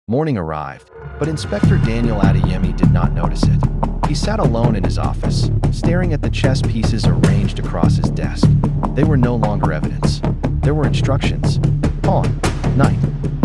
Morning arrived, but Inspector Daniel Adeyemi did not notice it. He sat alone in his office, staring at the chess pieces arranged across his desk. They were no longer evidence. There were instructions. Pawn, knight,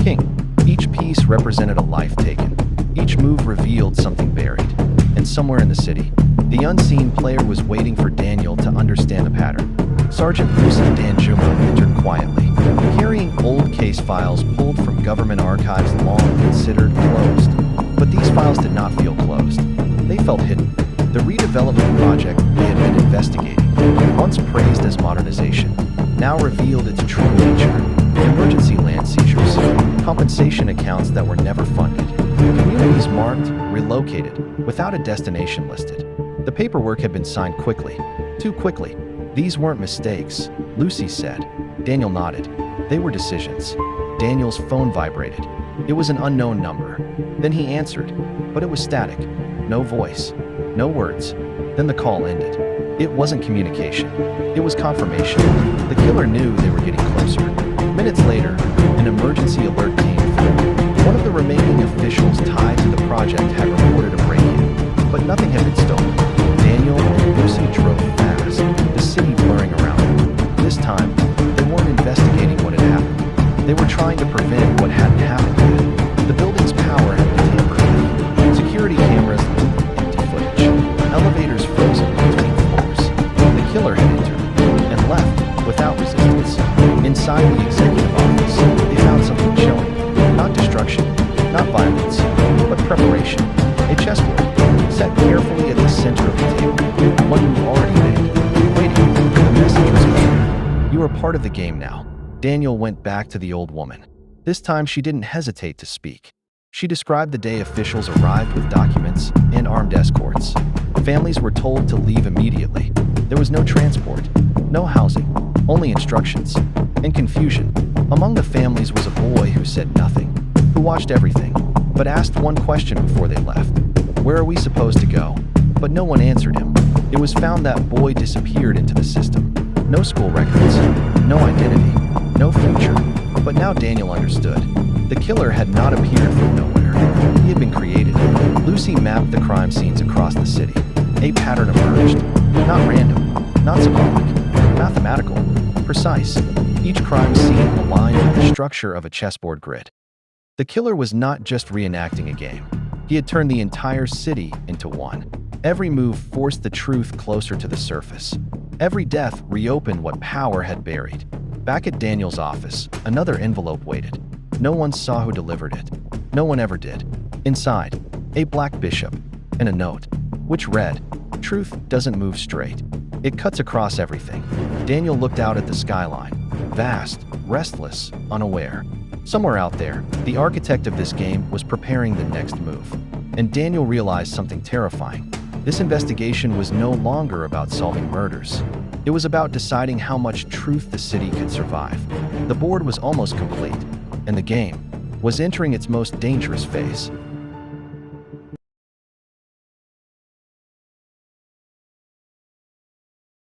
king. Each piece represented a life taken. Each move revealed something buried. And somewhere in the city, the unseen player was waiting for Daniel to understand the pattern. Sergeant Lucy Danjuma entered quietly, carrying old case files pulled from government archives long considered closed. But these files did not feel closed. They felt hidden. The redevelopment project they had been investigating, once praised as modernization, now revealed its true nature. Emergency land seizures, compensation accounts that were never funded, communities marked, relocated, without a destination listed. The paperwork had been signed quickly, too quickly. These weren't mistakes, Lucy said. Daniel nodded. They were decisions. Daniel's phone vibrated. It was an unknown number. Then he answered, but it was static. No voice, no words. Then the call ended. It wasn't communication. It was confirmation. The killer knew they were getting closer. Minutes later, an emergency alert came through. One of the remaining officials tied to the project had reported a break-in, but nothing had been stolen. Daniel and Lucy drove fast, the city blurring around them. This time, they weren't investigating what had happened. They were trying to prevent what hadn't happened yet. The building's power had been tampered with. Security cameras leaked empty footage. Elevators frozen between floors. The killer had entered and left without resistance. Inside the executive office, they found something chilling. Not destruction, not violence, but preparation. A chessboard, set carefully at the center of the table. One move already made. Waiting. The message was clear. You are part of the game now. Daniel went back to the old woman. This time she didn't hesitate to speak. She described the day officials arrived with documents and armed escorts. Families were told to leave immediately. There was no transport, no housing, only instructions, and confusion. Among the families was a boy who said nothing, who watched everything, but asked one question before they left. Where are we supposed to go? But no one answered him. It was found that boy disappeared into the system. No school records, no identity, no future. But now Daniel understood. The killer had not appeared from nowhere. He had been created. Lucy mapped the crime scenes across the city. A pattern emerged. Not random, not symbolic, mathematical, precise. Each crime scene aligned with the structure of a chessboard grid. The killer was not just reenacting a game. He had turned the entire city into one. Every move forced the truth closer to the surface. Every death reopened what power had buried. Back at Daniel's office, another envelope waited. No one saw who delivered it. No one ever did. Inside, a black bishop and a note, which read, "Truth doesn't move straight. It cuts across everything." Daniel looked out at the skyline, vast, restless, unaware. Somewhere out there, the architect of this game was preparing the next move. And Daniel realized something terrifying. This investigation was no longer about solving murders. It was about deciding how much truth the city could survive. The board was almost complete, and the game was entering its most dangerous phase.